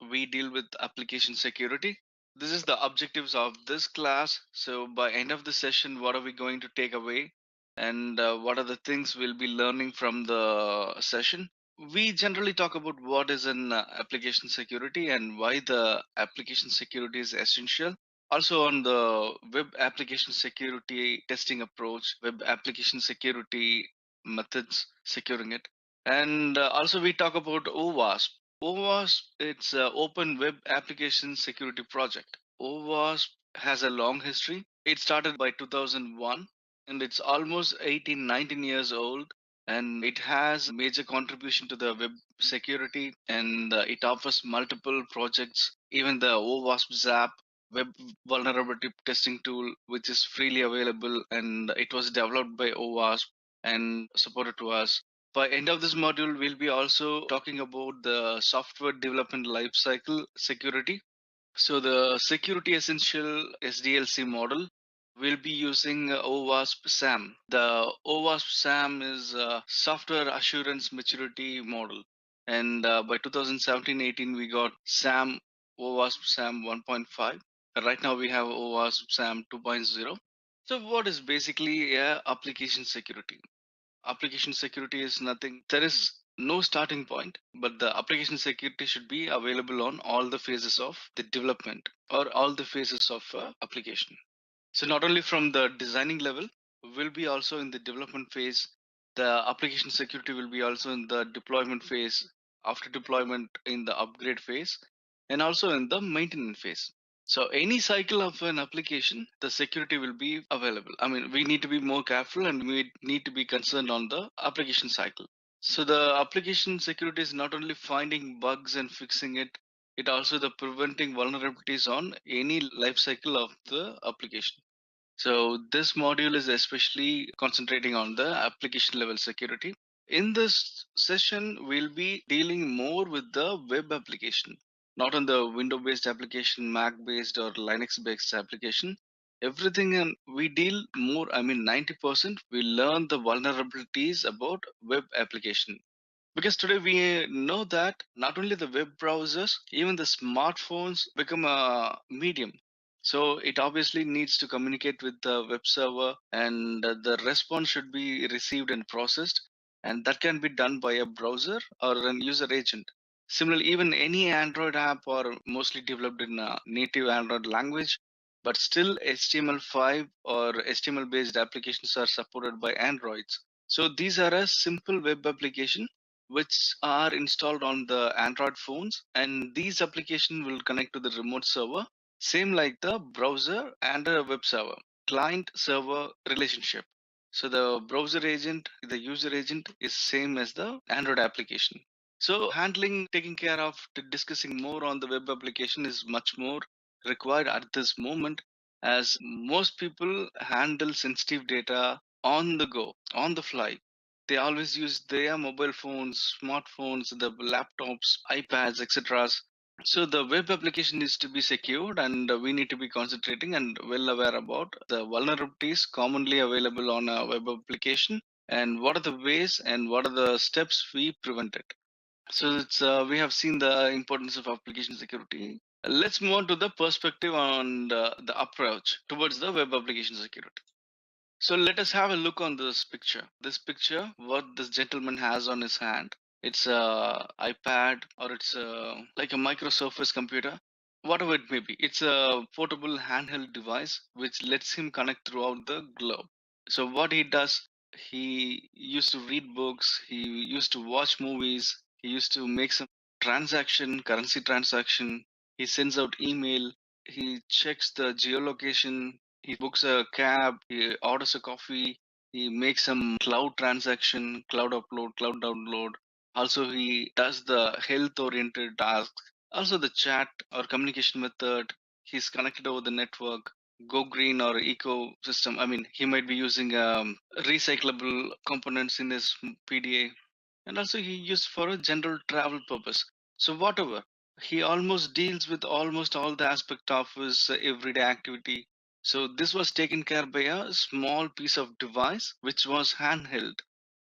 we deal with application security. This is the objectives of this class. So by end of the session, what are we going to take away, and what are the things we'll be learning from the session? We generally talk about what is an application security and why the application security is essential. Also on the web application security testing approach, web application security methods securing it. And also we talk about OWASP. OWASP, it's a Open Web Application Security Project. OWASP has a long history. It started by 2001 and it's almost 18, 19 years old, and it has major contribution to the web security, and it offers multiple projects. Even the OWASP ZAP web vulnerability testing tool, which is freely available, and it was developed by OWASP and supported to us. By end of this module, we'll be also talking about the software development lifecycle security. So the security essential SDLC model will be using OWASP SAM. The OWASP SAM is a software assurance maturity model. And by 2017-18, we got SAM, OWASP SAM 1.5. Right now we have OWASP SAM 2.0. So what is basically application security? Application security is nothing. There is no starting point, but the application security should be available on all the phases of the development or all the phases of application. So not only from the designing level, will be also in the development phase. The application security will be also in the deployment phase, after deployment in the upgrade phase, and also in the maintenance phase. So any cycle of an application, the security will be available. I mean, we need to be more careful and we need to be concerned on the application cycle. So the application security is not only finding bugs and fixing it, it also the preventing vulnerabilities on any life cycle of the application. So this module is especially concentrating on the application level security. In this session, we'll be dealing more with the web application, not on the Windows-based application, Mac-based or Linux-based application. Everything we deal more, I mean 90%, we learn the vulnerabilities about web application. Because today we know that not only the web browsers, even the smartphones become a medium. So it obviously needs to communicate with the web server, and the response should be received and processed. And that can be done by a browser or an user agent. Similarly, even any Android app are mostly developed in a native Android language, but still HTML5 or HTML based applications are supported by Androids. So these are a simple web application which are installed on the Android phones, and these applications will connect to the remote server, same like the browser and a web server, client server relationship. So the browser agent, the user agent is same as the Android application. So handling, taking care of, discussing more on the web application is much more required at this moment, as most people handle sensitive data on the go, on the fly. They always use their mobile phones, smartphones, the laptops, iPads, etc. So the web application needs to be secured, and we need to be concentrating and well aware about the vulnerabilities commonly available on a web application, and what are the ways and what are the steps we prevent it. So it's we have seen the importance of application security. Let's move on to the perspective on the approach towards the web application security. So let us have a look on this picture. This picture, what this gentleman has on his hand, it's a iPad or it's like a micro surface computer, whatever it may be. It's a portable handheld device which lets him connect throughout the globe. So what he does, he used to read books, he used to watch movies, he used to make some transaction, currency transaction. He sends out email, he checks the geolocation, he books a cab, he orders a coffee, he makes some cloud transaction, cloud upload, cloud download. Also, he does the health oriented tasks. Also, the chat or communication method, he's connected over the network, go green or ecosystem. I mean, he might be using recyclable components in his PDA, and also he used for a general travel purpose. So whatever, he almost deals with almost all the aspect of his everyday activity. So this was taken care by a small piece of device which was handheld.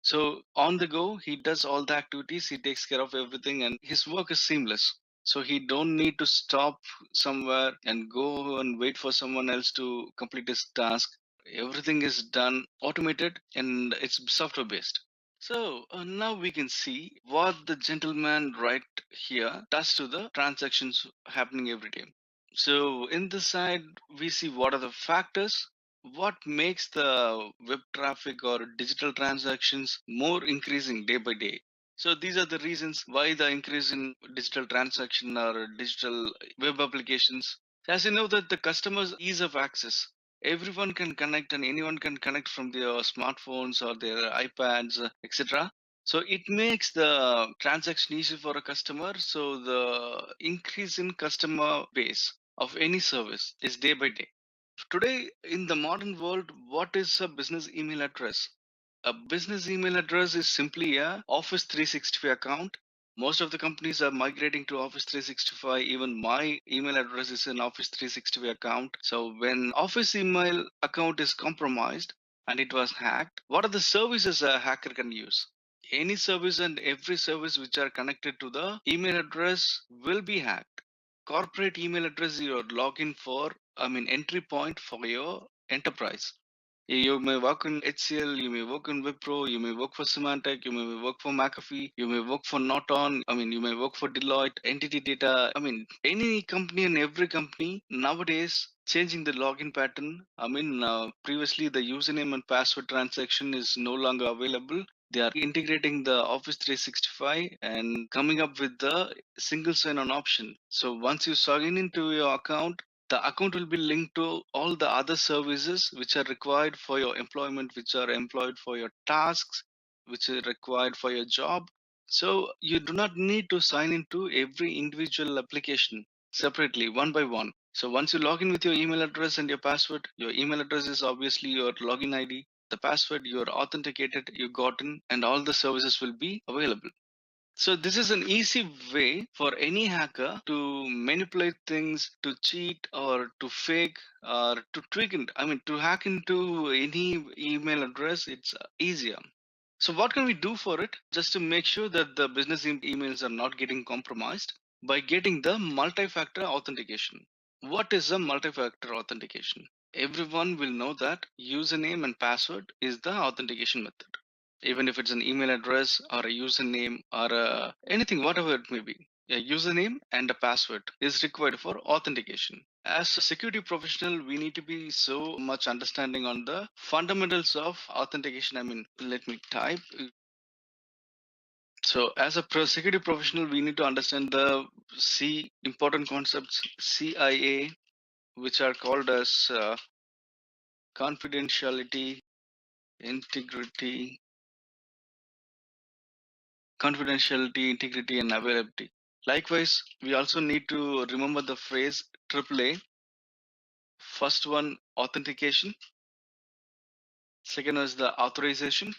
So on the go, he does all the activities, he takes care of everything, and his work is seamless. So he don't need to stop somewhere and go and wait for someone else to complete his task. Everything is done automated and it's software based. So now we can see what the gentleman right here does to the transactions happening every day. So in this side, we see what are the factors, what makes the web traffic or digital transactions more increasing day by day. So these are the reasons why the increase in digital transaction or digital web applications. As you know that the customers ease of access, everyone can connect and anyone can connect from their smartphones or their iPads, etc. So it makes the transaction easy for a customer. So the increase in customer base of any service is day by day. Today, in the modern world, what is a business email address? A business email address is simply a Office 365 account. Most of the companies are migrating to Office 365. Even my email address is an Office 365 account. So when Office email account is compromised and it was hacked, what are the services a hacker can use? Any service and every service which are connected to the email address will be hacked. Corporate email address is your login for, entry point for your enterprise. You may work in HCL, you may work in Wipro, you may work for Symantec, you may work for McAfee, you may work for Norton, you may work for Deloitte, Entity Data. Any company and every company nowadays changing the login pattern. Previously the username and password transaction is no longer available. They are integrating the Office 365 and coming up with the single sign-on option. So once you sign into your account, the account will be linked to all the other services which are required for your employment, which are employed for your tasks, which are required for your job. So you do not need to sign into every individual application separately, one by one. So once you log in with your email address and your password, your email address is obviously your login ID, the password, you're authenticated, you got in, and all the services will be available. So this is an easy way for any hacker to manipulate things, to cheat or to fake or to trick it. To hack into any email address, it's easier. So what can we do for it just to make sure that the business emails are not getting compromised? By getting the multi-factor authentication. What is a multi-factor authentication? Everyone will know that username and password is the authentication method. Even if it's an email address or a username or anything, whatever it may be, a username and a password is required for authentication. As a security professional, we need to be so much understanding on the fundamentals of authentication. Let me type. So as a security professional, we need to understand the C important concepts, CIA, which are called as confidentiality, integrity, integrity, and availability. Likewise, we also need to remember the phrase AAA. First one, authentication. Second is the authorization.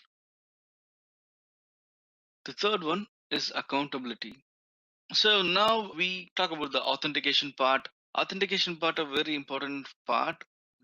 The third one is accountability. So now we talk about the authentication part. Authentication part, a very important part.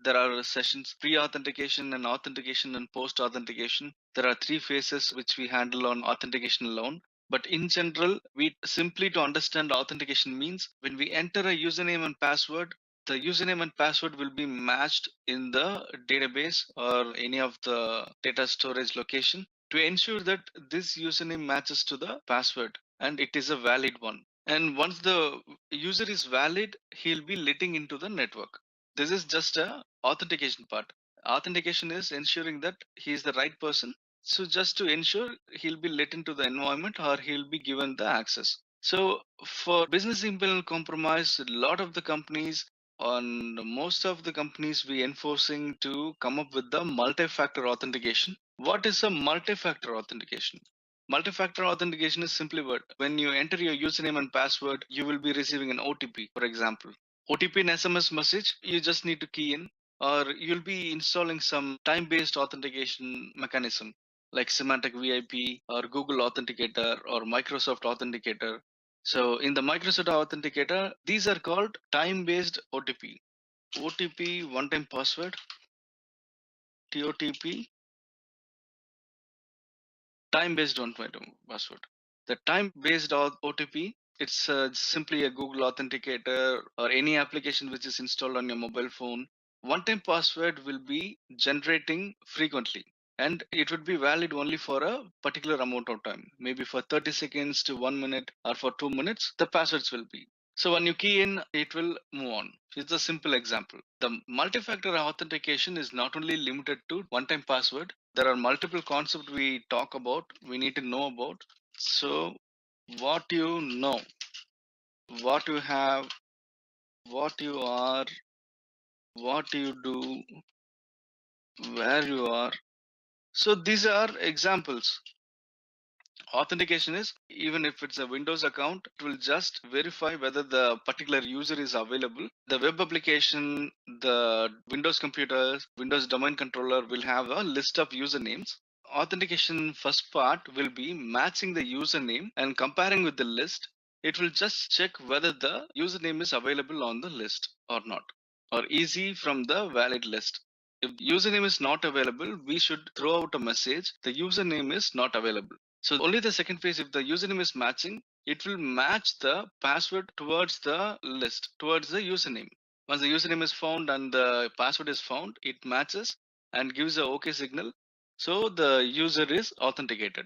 There are sessions, pre-authentication and authentication and post-authentication. There are three phases which we handle on authentication alone. But in general, we simply to understand authentication means when we enter a username and password, the username and password will be matched in the database or any of the data storage location to ensure that this username matches to the password and it is a valid one. And once the user is valid, he'll be letting into the network. This is just a authentication part. Authentication is ensuring that he is the right person. So just to ensure he'll be let into the environment or he'll be given the access. So for business email compromise, a lot of the companies on most of the companies we enforcing to come up with the multi-factor authentication. What is a multi-factor authentication? Multi-factor authentication is simply what when you enter your username and password, you will be receiving an OTP, for example. OTP in SMS message, you just need to key in, or you'll be installing some time-based authentication mechanism like Symantec VIP or Google Authenticator or Microsoft Authenticator. So in the Microsoft Authenticator, these are called time-based OTP. OTP one-time password, TOTP, time-based one-time password. The time-based OTP It's simply a Google Authenticator or any application which is installed on your mobile phone. One-time password will be generating frequently, and it would be valid only for a particular amount of time, maybe for 30 seconds to 1 minute or for 2 minutes. The passwords will be. So when you key in, it will move on. It's a simple example. The multi-factor authentication is not only limited to one-time password. There are multiple concepts we talk about, we need to know about. So what you know, what you have, what you are, what you do, where you are. So these are examples. Authentication is, even if it's a Windows account, it will just verify whether the particular user is available. The web application, the Windows computers, Windows domain controller will have a list of usernames. Authentication first part will be matching the username and comparing with the list. It will just check whether the username is available on the list or not, or easy from the valid list. If username is not available, we should throw out a message the username is not available. So only the second phase, if the username is matching, it will match the password towards the list, towards the username. Once the username is found and the password is found, it matches and gives a OK signal. So the user is authenticated.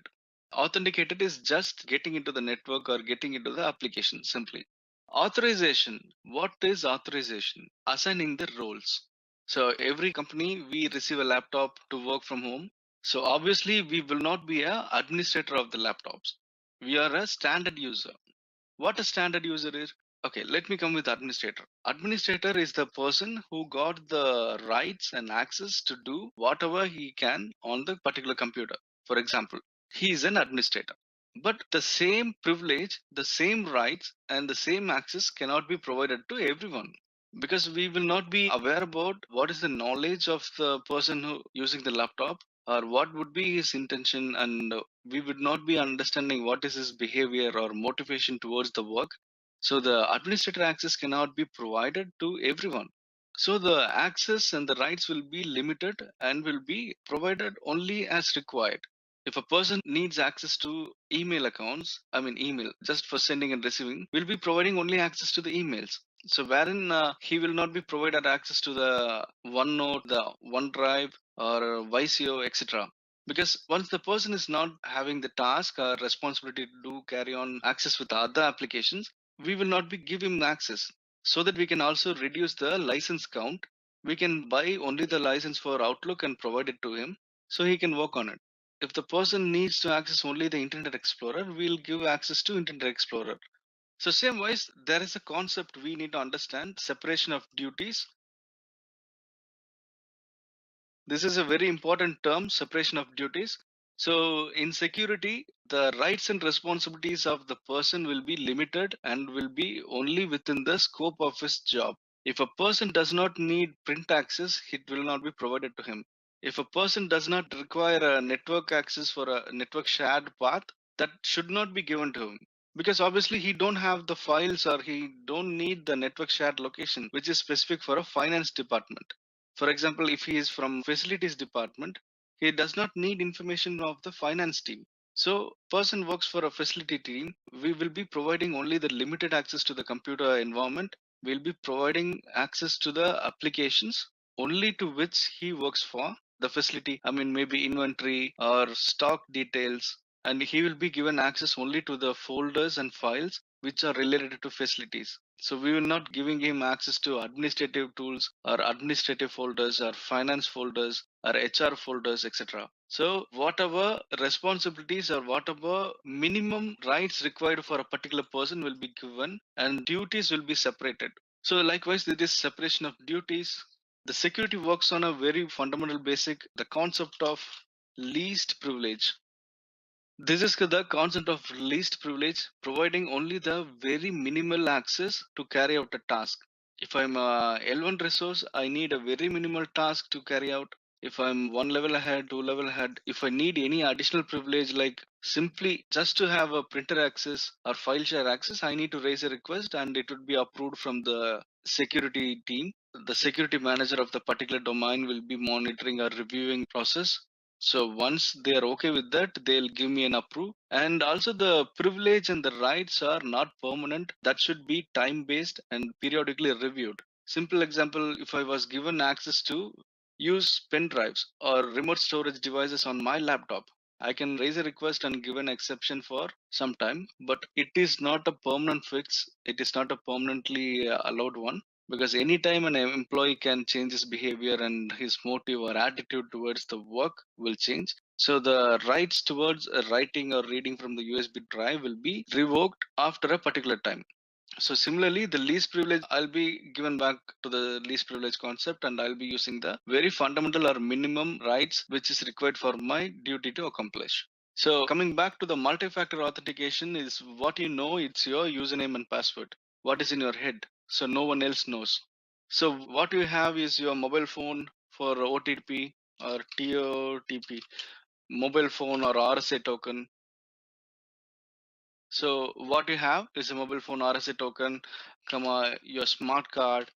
Authenticated is just getting into the network or getting into the application simply. Authorization. What is authorization? Assigning the roles. So every company, we receive a laptop to work from home. So obviously we will not be a administrator of the laptops. We are a standard user. What a standard user is? Okay, let me come with administrator. Administrator is the person who got the rights and access to do whatever he can on the particular computer. For example, he is an administrator. But the same privilege, the same rights, and the same access cannot be provided to everyone, because we will not be aware about what is the knowledge of the person who using the laptop, or what would be his intention, and we would not be understanding what is his behavior or motivation towards the work. So the administrator access cannot be provided to everyone. So the access and the rights will be limited and will be provided only as required. If a person needs access to email accounts, I mean email just for sending and receiving, we'll be providing only access to the emails. So wherein he will not be provided access to the OneNote, the OneDrive, or Visio, etc. Because once the person is not having the task or responsibility to do carry on access with other applications, we will not be giving him access. So that we can also reduce the license count, we can buy only the license for Outlook and provide it to him so he can work on it. If the person needs to access only the Internet Explorer, we'll give access to Internet Explorer. So same wise, there is a concept we need to understand: separation of duties. This is a very important term, separation of duties. So in security, the rights and responsibilities of the person will be limited and will be only within the scope of his job. If a person does not need print access, it will not be provided to him. If a person does not require a network access for a network shared path, that should not be given to him, because obviously he don't have the files or he don't need the network shared location which is specific for a finance department. For example, if he is from facilities department, he does not need information of the finance team. So person works for a facility team, we will be providing only the limited access to the computer environment. We'll be providing access to the applications only to which he works for the facility. I mean, maybe inventory or stock details, and he will be given access only to the folders and files which are related to facilities. So we will not giving him access to administrative tools or administrative folders or finance folders or HR folders, etc. So whatever responsibilities or whatever minimum rights required for a particular person will be given, and duties will be separated. So likewise, there is separation of duties. The security works on a very fundamental basic, the concept of least privilege. This is the concept of least privilege, providing only the very minimal access to carry out a task. If I'm a L1 resource, I need a very minimal task to carry out. If I'm one level ahead, two level ahead, if I need any additional privilege, like simply just to have a printer access or file share access, I need to raise a request and it would be approved from the security team. The security manager of the particular domain will be monitoring or reviewing process. So once they are okay with that, they'll give me an approve. And also the privilege and the rights are not permanent. That should be time based and periodically reviewed. Simple example, if I was given access to use pen drives or remote storage devices on my laptop, I can raise a request and give an exception for some time, but it is not a permanent fix. It is not a permanently allowed one, because anytime an employee can change his behavior and his motive or attitude towards the work will change. So the rights towards writing or reading from the USB drive will be revoked after a particular time. So similarly, the least privilege, I'll be given back to the least privilege concept, and I'll be using the very fundamental or minimum rights which is required for my duty to accomplish. So coming back to the multi-factor authentication is what you know, it's your username and password. What is in your head, so no one else knows. So what you have is your mobile phone for OTP or TOTP, mobile phone or RSA token. So what you have is a mobile phone RSA token, comma your smart card.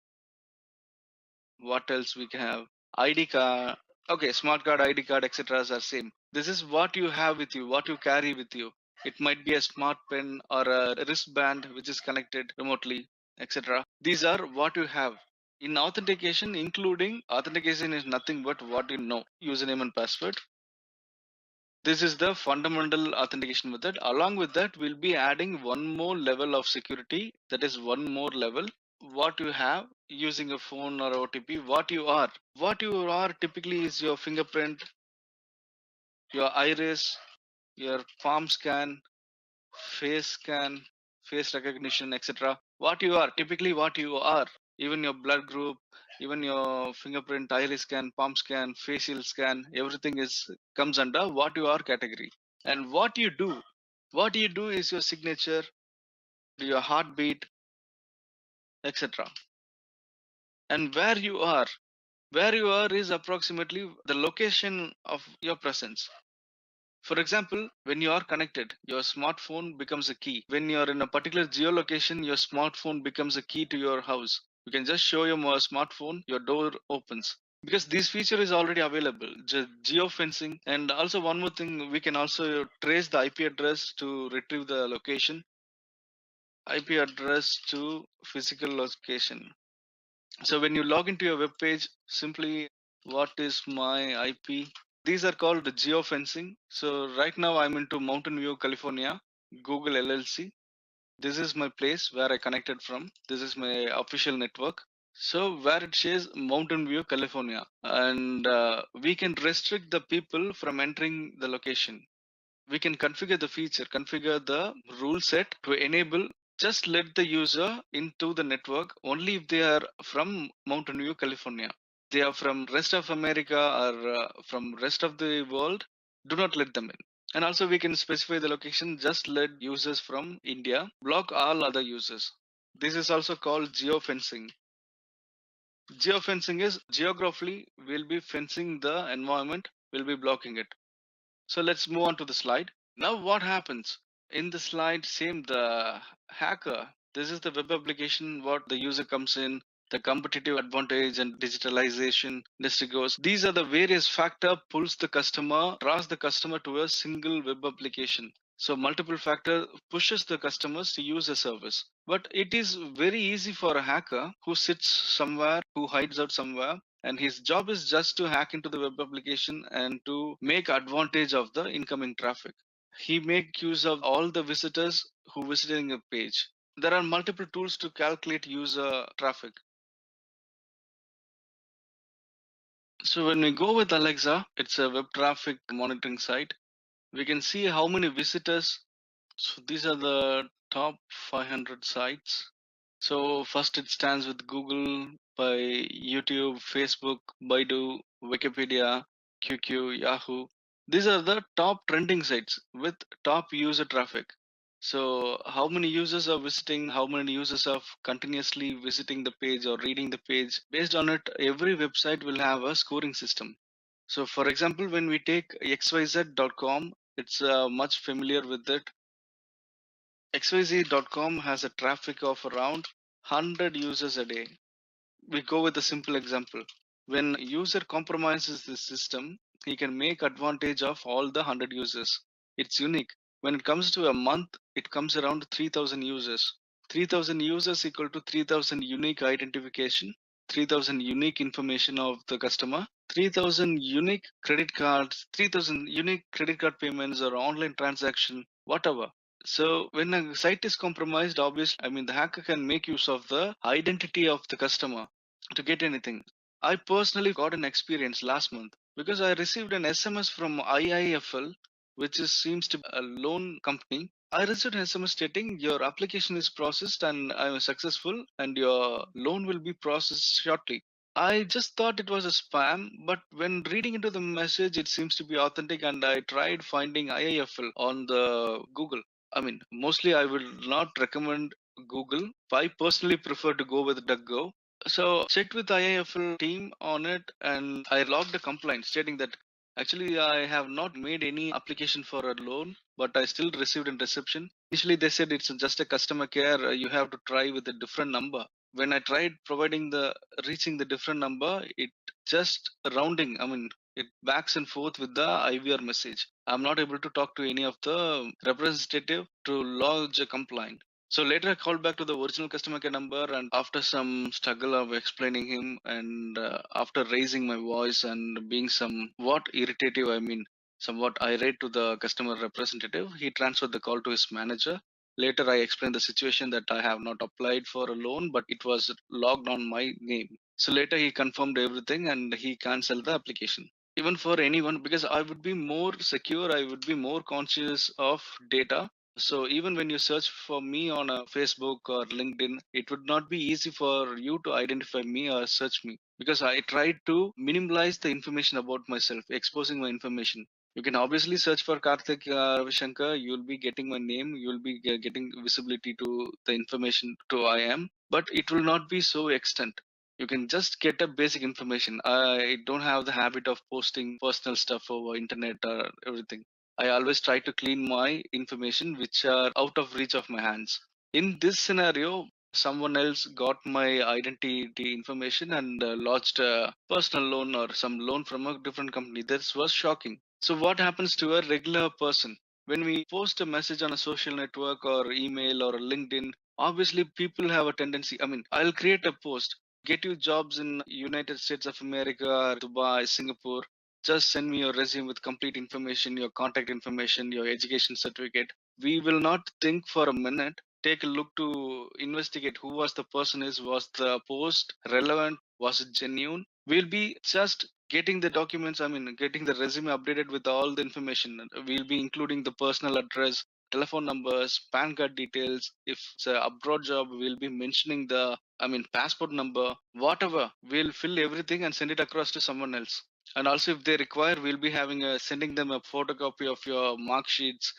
What else we can have? ID card. Okay, smart card, ID card, etc. are same. This is what you have with you, what you carry with you. It might be a smart pen or a wristband which is connected remotely, etc. These are what you have. In authentication, including authentication is nothing but what you know, username and password. This is the fundamental authentication method. Along with that, we'll be adding one more level of security. That is one more level. What you have using a phone or OTP, what you are. What you are typically is your fingerprint, your iris, your palm scan, face scan, face recognition, etc. What you are, typically what you are, even your blood group, even your fingerprint, iris scan, palm scan, facial scan, everything is comes under what you are category. And what you do is your signature, your heartbeat, etc. And where you are is approximately the location of your presence. For example, when you are connected, your smartphone becomes a key. When you are in a particular geolocation, your smartphone becomes a key to your house. You can just show your smartphone, your door opens. Because this feature is already available, geofencing. And also one more thing, we can also trace the IP address to retrieve the location. IP address to physical location. So when you log into your web page, simply what is my IP? These are called geofencing. So right now I'm into Mountain View, California, Google LLC. This is my place where I connected from. This is my official network. So where it says Mountain View, California, and we can restrict the people from entering the location. We can configure the feature, configure the rule set to enable just let the user into the network only if they are from Mountain View, California. They are from rest of America or from rest of the world, do not let them in. And also we can specify the location, just let users from India, block all other users. This is also called geofencing. Geofencing is geographically we'll be fencing the environment, we'll be blocking it. So let's move on to the slide. Now what happens? In the slide, same the hacker. This is the web application, what the user comes in, the competitive advantage and digitalization industry goes. These are the various factor pulls the customer, draws the customer to a single web application. So multiple factor pushes the customers to use a service. But it is very easy for a hacker who sits somewhere, who hides out somewhere, and his job is just to hack into the web application and to make advantage of the incoming traffic. He make use of all the visitors who visiting a page. There are multiple tools to calculate user traffic. So when we go with Alexa, it's a web traffic monitoring site. We can see how many visitors. So these are the top 500 sites. So first it stands with Google, by YouTube, Facebook, Baidu, Wikipedia, QQ, Yahoo. These are the top trending sites with top user traffic. So how many users are visiting, how many users are continuously visiting the page or reading the page. Based on it, every website will have a scoring system. So for example, when we take xyz.com, it's much familiar with it. xyz.com has a traffic of around 100 users a day. We go with a simple example. When user compromises the system, he can make advantage of all the 100 users. It's unique. When it comes to a month, it comes around 3000 users. 3000 users equal to 3000 unique identification, 3000 unique information of the customer, 3000 unique credit cards, 3000 unique credit card payments or online transaction, whatever. So when a site is compromised, obviously, I mean, the hacker can make use of the identity of the customer to get anything. I personally got an experience last month because I received an SMS from IIFL, which seems to be a loan company. I received an SMS stating your application is processed and I am successful and your loan will be processed shortly. I just thought it was a spam, but when reading into the message, it seems to be authentic, and I tried finding IIFL on the Google. I mean, mostly I will not recommend Google. I personally prefer to go with DuckGo. So checked with IIFL team on it, and I logged a complaint stating that actually I have not made any application for a loan, but I still received a reception. Initially they said it's just a customer care. You have to try with a different number. When I tried providing the reaching the different number, it just rounding. I mean, it backs and forth with the IVR message. I'm not able to talk to any of the representative to lodge a complaint. So later I called back to the original customer care number, and after some struggle of explaining him, and after raising my voice and being somewhat irritative, I mean somewhat irate to the customer representative, he transferred the call to his manager. Later I explained the situation that I have not applied for a loan, but it was logged on my name. So later he confirmed everything and he canceled the application. Even for anyone, because I would be more secure, I would be more conscious of data. So even when you search for me on a Facebook or LinkedIn, it would not be easy for you to identify me or search me, because I tried to minimize the information about myself, exposing my information. You can obviously search for Karthik Shankar. You'll be getting my name. You'll be getting visibility to the information to I am, but it will not be so extent. You can just get a basic information. I don't have the habit of posting personal stuff over internet or everything. I always try to clean my information which are out of reach of my hands. In this scenario, someone else got my identity information and lodged a personal loan or some loan from a different company. This was shocking. So what happens to a regular person? When we post a message on a social network or email or LinkedIn, obviously people have a tendency. I mean, I'll create a post, get you jobs in United States of America, Dubai, Singapore. Just send me your resume with complete information, your contact information, your education certificate. We will not think for a minute, take a look to investigate who was the person is, was the post relevant, was it genuine. We'll be just getting the documents, I mean getting the resume updated with all the information. We'll be including the personal address, telephone numbers, PAN card details. If it's a abroad job, we'll be mentioning the, I mean, passport number, whatever. We'll fill everything and send it across to someone else. And also, if they require, we'll be having a sending them a photocopy of your mark sheets,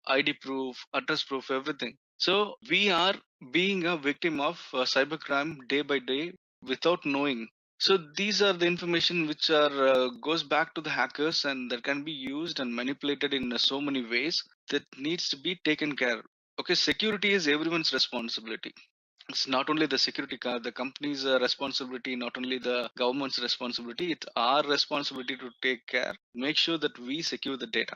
ID proof, address proof, everything. So we are being a victim of cybercrime day by day without knowing. So these are the information which are goes back to the hackers, and that can be used and manipulated in so many ways that needs to be taken care. Okay, security is everyone's responsibility. It's not only the security the company's responsibility, not only the government's responsibility. It's our responsibility to take care, make sure that we secure the data.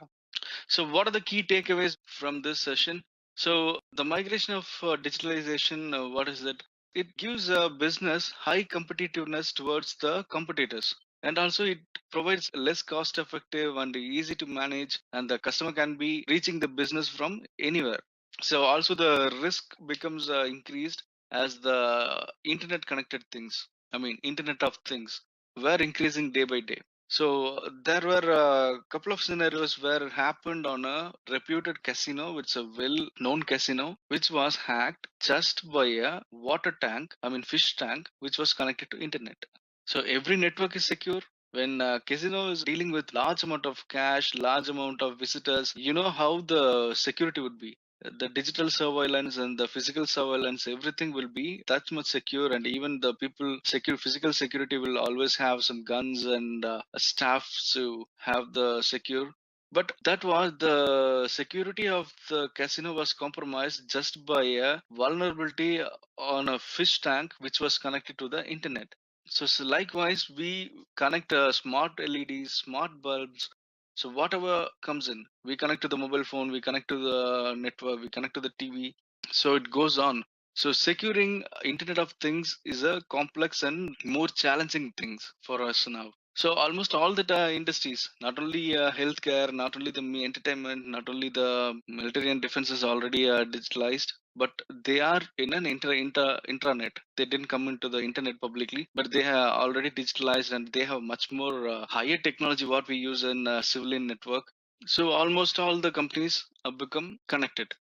So what are the key takeaways from this session? So the migration of digitalization, what is it? It gives a business high competitiveness towards the competitors, and also it provides less cost effective and easy to manage, and the customer can be reaching the business from anywhere. So also the risk becomes increased as the internet connected things, I mean internet of things, were increasing day by day. So there were a couple of scenarios where it happened on a reputed casino, which is a well-known casino, which was hacked just by a water tank, I mean fish tank, which was connected to internet. So every network is secure. When a casino is dealing with large amount of cash, large amount of visitors, you know how the security would be. The digital surveillance and the physical surveillance, everything will be that much secure, and even the people secure physical security will always have some guns and staff to have the secure. But that was the security of the casino was compromised just by a vulnerability on a fish tank which was connected to the internet. So likewise, we connect smart LEDs, smart bulbs. So whatever comes in, we connect to the mobile phone, we connect to the network, we connect to the TV. So it goes on. So securing Internet of Things is a complex and more challenging things for us now. So almost all the industries, not only healthcare, not only the entertainment, not only the military and defense is already digitalized, but they are in an intranet. They didn't come into the internet publicly, but they have already digitalized and they have much more higher technology what we use in civilian network. So almost all the companies have become connected.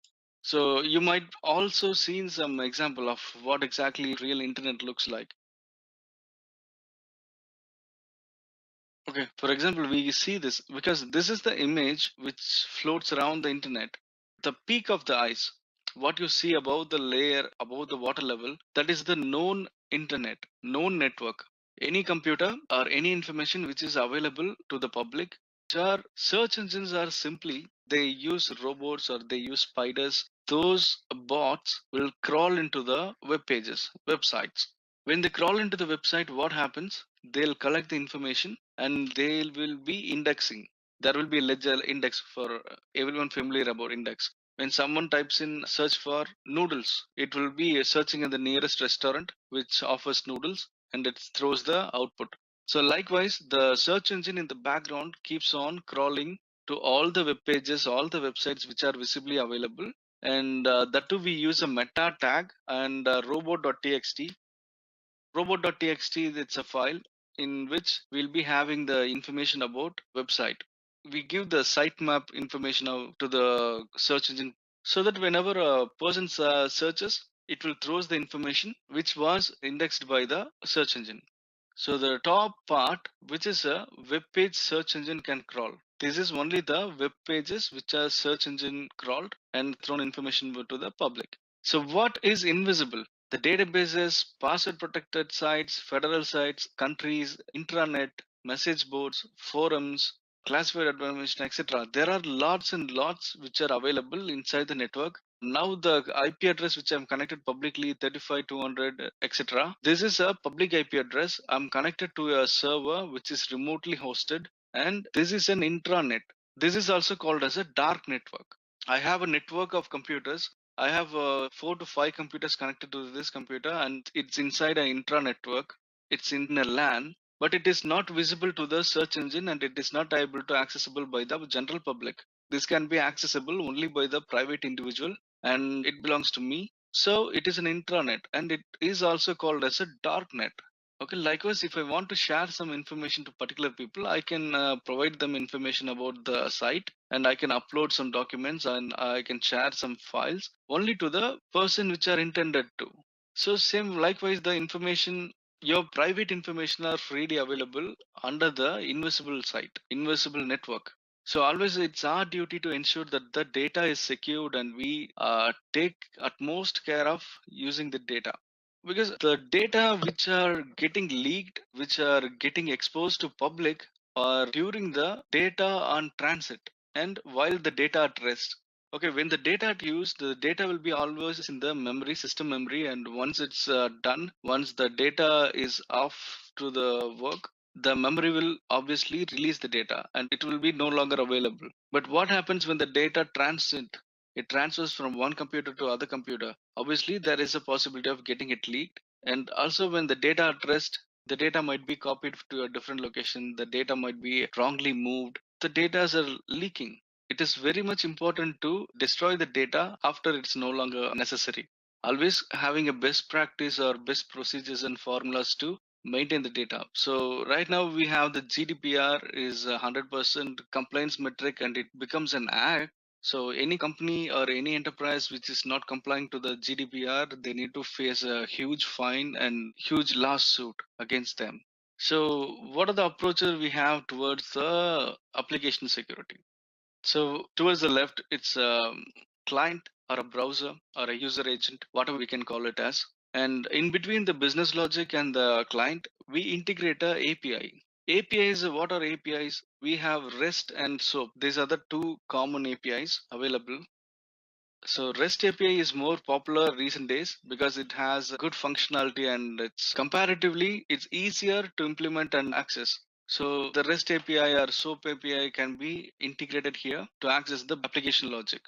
So you might also seen some example of what exactly real internet looks like. Okay, for example, we see this because this is the image which floats around the internet. The peak of the ice, what you see above the layer, above the water level, that is the known internet, known network. Any computer or any information which is available to the public, which are search engines are simply they use robots or they use spiders. Those bots will crawl into the web pages, websites. When they crawl into the website, what happens? They'll collect the information and they will be indexing. There will be a ledger index for everyone familiar about index. When someone types in search for noodles, it will be searching in the nearest restaurant which offers noodles and it throws the output. So likewise, the search engine in the background keeps on crawling to all the web pages, all the websites which are visibly available. And that too, we use a meta tag and robot.txt. Robot.txt, it's a file in which we'll be having the information about website. We give the sitemap information out to the search engine so that whenever a person searches, it will throws the information which was indexed by the search engine. So the top part, which is a web page search engine can crawl. This is only the web pages which are search engine crawled and thrown information to the public. So what is invisible? The databases, password protected sites, federal sites, countries, intranet, message boards, forums, classified information, etc. There are lots and lots which are available inside the network. Now the IP address which I'm connected publicly 35200 etc. This is a public IP address. I'm connected to a server which is remotely hosted, and this is an intranet. This is also called as a dark network. I have a network of computers. I have 4 to 5 computers connected to this computer, and it's inside an intra network. It's in a LAN, but it is not visible to the search engine, and it is not able to accessible by the general public. This can be accessible only by the private individual, and it belongs to me. So it is an intranet, and it is also called as a dark net. Okay, likewise, if I want to share some information to particular people, I can provide them information about the site and I can upload some documents and I can share some files only to the person which are intended to. So same likewise, the information, your private information are freely available under the invisible site, invisible network. So always it's our duty to ensure that the data is secured and we take utmost care of using the data, because the data which are getting leaked, which are getting exposed to public, are during the data on transit and while the data at rest. Okay, when the data at use, the data will be always in the memory, system memory, and once it's done, once the data is off to the work, the memory will obviously release the data and it will be no longer available. But what happens when the data transit, it transfers from one computer to other computer, obviously there is a possibility of getting it leaked. And also when the data at rest, the data might be copied to a different location, the data might be wrongly moved, the data are leaking. It is very much important to destroy the data after it's no longer necessary. Always having a best practice or best procedures and formulas to maintain the data. So right now we have the GDPR is 100% compliance metric and it becomes an act. So any company or any enterprise which is not complying to the GDPR, they need to face a huge fine and huge lawsuit against them. So what are the approaches we have towards the application security? So towards the left, it's a client or a browser or a user agent, whatever we can call it as. And in between the business logic and the client, we integrate a API. APIs, what are APIs? We have REST and SOAP. These are the two common APIs available. So REST API is more popular recent days because it has a good functionality and it's easier to implement and access. So the REST API or SOAP API can be integrated here to access the application logic.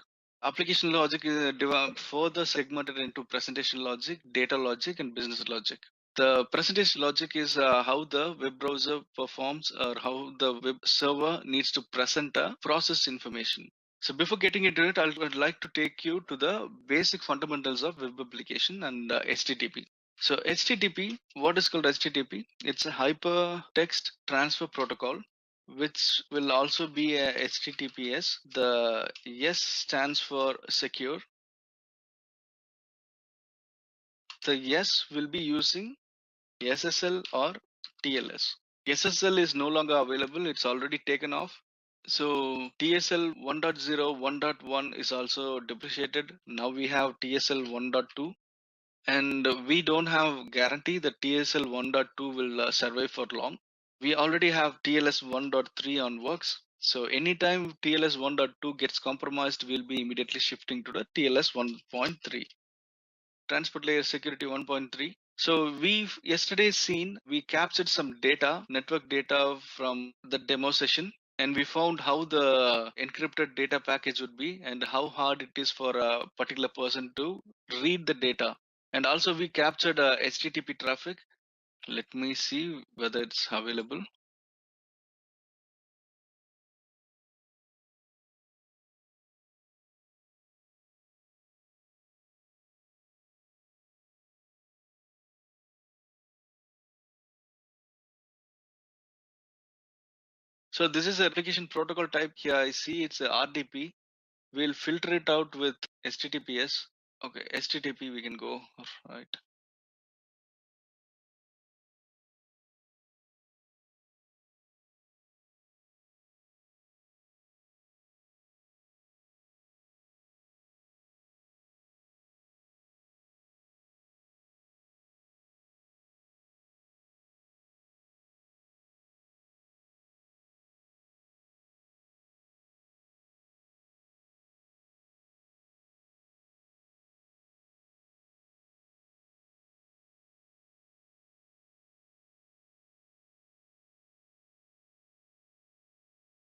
Application logic is further segmented into presentation logic, data logic, and business logic. The presentation logic is how the web browser performs or how the web server needs to present a process information. So before getting into it, I'd like to take you to the basic fundamentals of web application and HTTP. So HTTP, what is called HTTP? It's a hypertext transfer protocol, which will also be a HTTPS. The S stands for secure. The S will be using SSL or TLS. SSL is no longer available, it's already taken off. So TSL 1.0, 1.1 is also depreciated. Now we have TSL 1.2, and we don't have guarantee that TSL 1.2 will survive for long. We already have TLS 1.3 on works. So anytime TLS 1.2 gets compromised, we'll be immediately shifting to the TLS 1.3. Transport layer security 1.3. So we've yesterday seen we captured some data, network data from the demo session, and we found how the encrypted data package would be and how hard it is for a particular person to read the data. And also we captured HTTP traffic. Let me see whether it's available. So this is application protocol type. Here I see it's a RDP. We'll filter it out with HTTPS. Okay, HTTP we can go, right?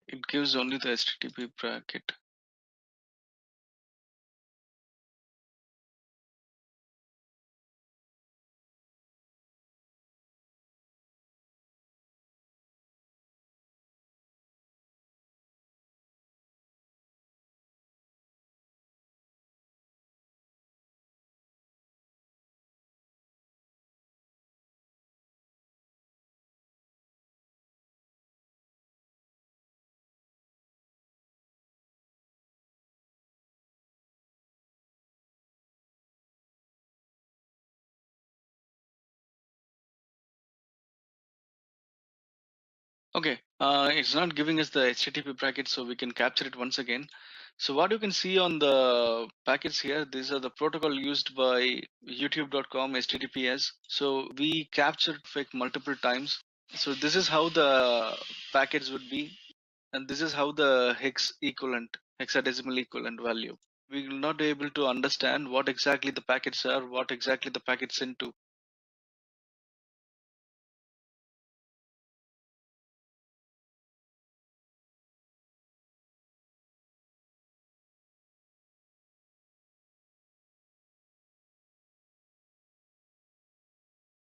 It gives only the HTTP bracket. Okay, it's not giving us the HTTP bracket, so we can capture it once again. So what you can see on the packets here, these are the protocol used by youtube.com HTTPS. So we captured fake multiple times. So this is how the packets would be, and this is how the hexadecimal equivalent value. We will not be able to understand what exactly the packets are, what exactly the packets sent to.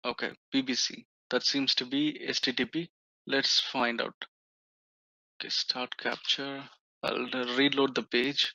Okay, BBC. That seems to be HTTP. Let's find out. Okay, start capture. I'll reload the page.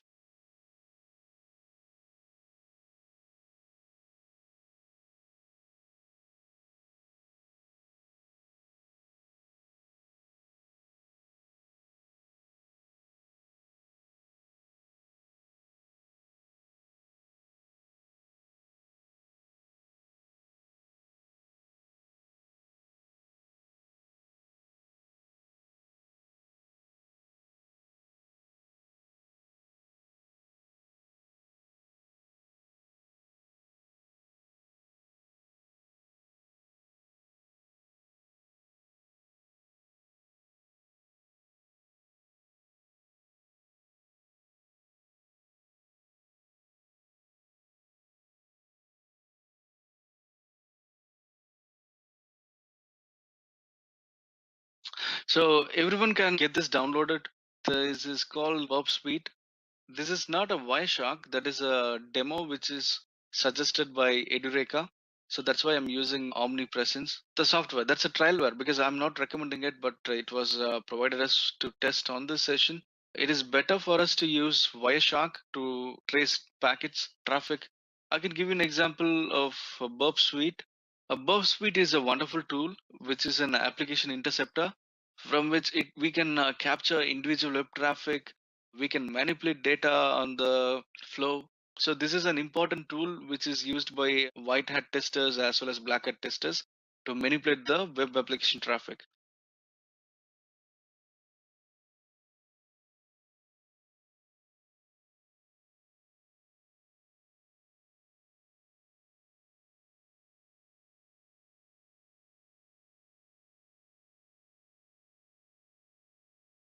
So everyone can get this downloaded. This is called Burp Suite. This is not a Wireshark. That is a demo which is suggested by Edureka. So that's why I'm using Omnipresence. The software, that's a trialware because I'm not recommending it, but it was provided us to test on this session. It is better for us to use Wireshark to trace packets, traffic. I can give you an example of a Burp Suite. A Burp Suite is a wonderful tool, which is an application interceptor from which we can capture individual web traffic. We can manipulate data on the flow. So this is an important tool which is used by white hat testers as well as black hat testers to manipulate the web application traffic.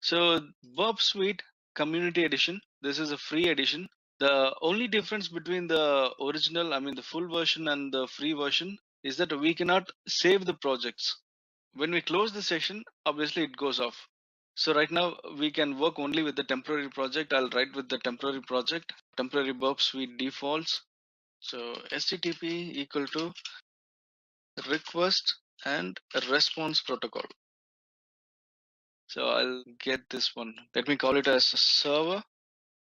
So Burp Suite Community Edition, this is a free edition. The only difference between the original, I mean the full version and the free version is that we cannot save the projects. When we close the session, obviously it goes off. So right now we can work only with the temporary project. I'll write with the temporary project, temporary Burp Suite defaults. So HTTP equal to request and response protocol. So I'll get this one. Let me call it as a server.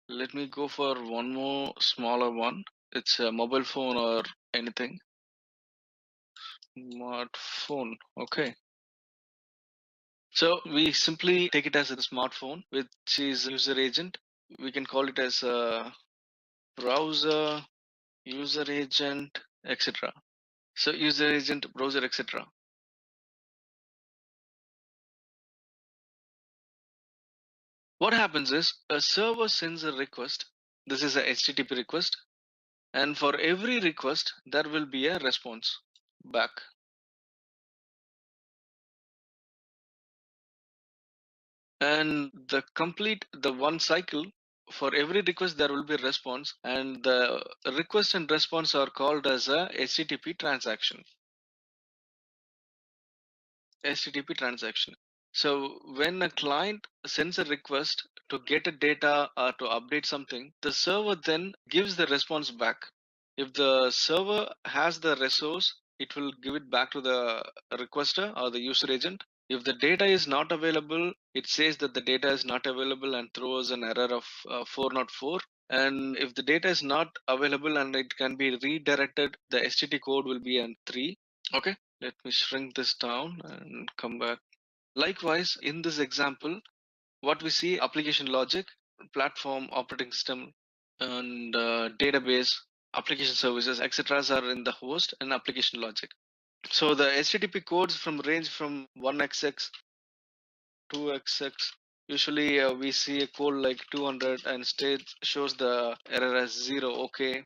Let me go for one more smaller one. It's a mobile phone or anything. Smartphone. Okay. So we simply take it as a smartphone, which is user agent. We can call it as a browser, user agent, etc. So user agent, browser, etc. What happens is a server sends a request. This is a HTTP request. And for every request, there will be a response back. And the one cycle, for every request there will be a response, and the request and response are called as a HTTP transaction. So when a client sends a request to get a data or to update something, the server then gives the response back. If the server has the resource, it will give it back to the requester or the user agent. If the data is not available, it says that the data is not available and throws an error of 404. And if the data is not available and it can be redirected, the STT code will be an 3. Okay, let me shrink this down and come back. Likewise, in this example, what we see application logic, platform, operating system, and database, application services, etc. are in the host and application logic. So the HTTP codes from range from 1xx, 2xx. Usually we see a code like 200 and state shows the error as 0. Okay.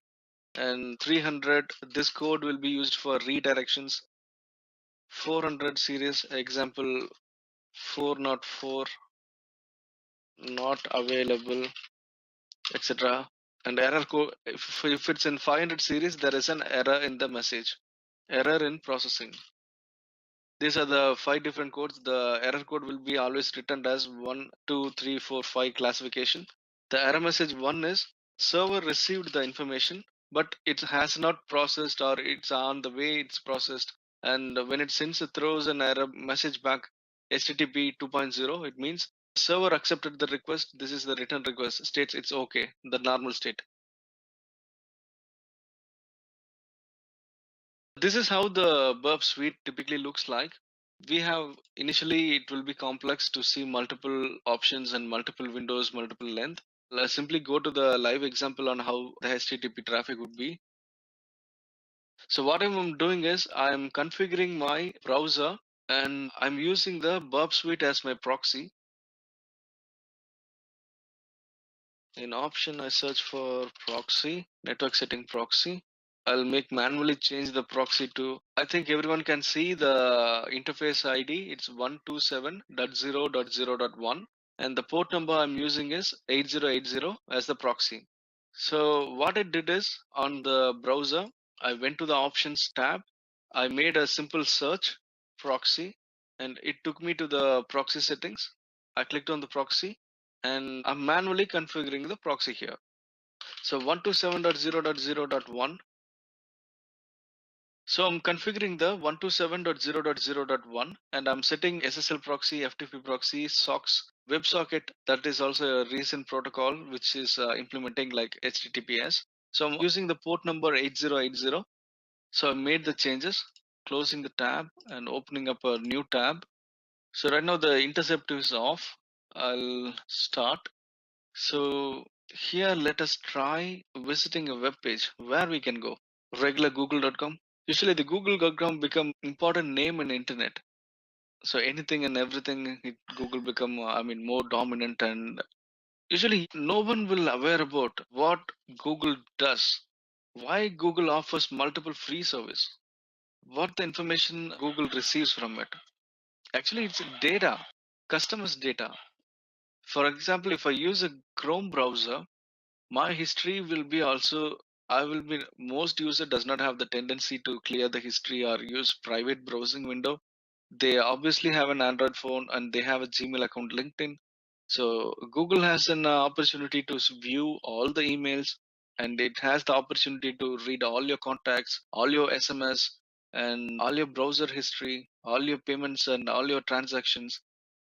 And 300, this code will be used for redirections. 400 series, example 404, not available, etc. And error code, if it's in 500 series, there is an error in the message. Error in processing. These are the 5 different codes. The error code will be always written as 1, 2, 3, 4, 5 classification. The error message 1 is server received the information, but it has not processed, or it's on the way it's processed. And when it sends, it throws an error message back, HTTP 2.0. It means server accepted the request. This is the return request. States it's okay, the normal state. This is how the Burp Suite typically looks like. We have initially it will be complex to see multiple options and multiple windows, multiple length. Let's simply go to the live example on how the HTTP traffic would be. So what I'm doing is I'm configuring my browser and I'm using the Burp Suite as my proxy. In option, I search for proxy, network setting proxy. I'll make manually change the proxy to, I think everyone can see the interface ID. It's 127.0.0.1. And the port number I'm using is 8080 as the proxy. So what I did is on the browser, I went to the options tab. I made a simple search proxy. and it took me to the proxy settings. I clicked on the proxy and I'm manually configuring the proxy here. So 127.0.0.1. So I'm configuring the 127.0.0.1 and I'm setting SSL proxy, FTP proxy, SOCKS, WebSocket. That is also a recent protocol which is implementing like HTTPS. So I'm using the port number 8080. So I made the changes, closing the tab and opening up a new tab. So right now the intercept is off. I'll start. So here let us try visiting a web page where we can go. Regular google.com. Usually the google.com become important name in internet. So anything and everything Google become more dominant, and usually no one will aware about what Google does. Why Google offers multiple free service. What the information Google receives from it. Actually it's data, customers data. For example, if I use a Chrome browser, my history will be also, I will be, most user does not have the tendency to clear the history or use private browsing window. They obviously have an Android phone and they have a Gmail account linked in. So Google has an opportunity to view all the emails, and it has the opportunity to read all your contacts, all your SMS, and all your browser history, all your payments and all your transactions.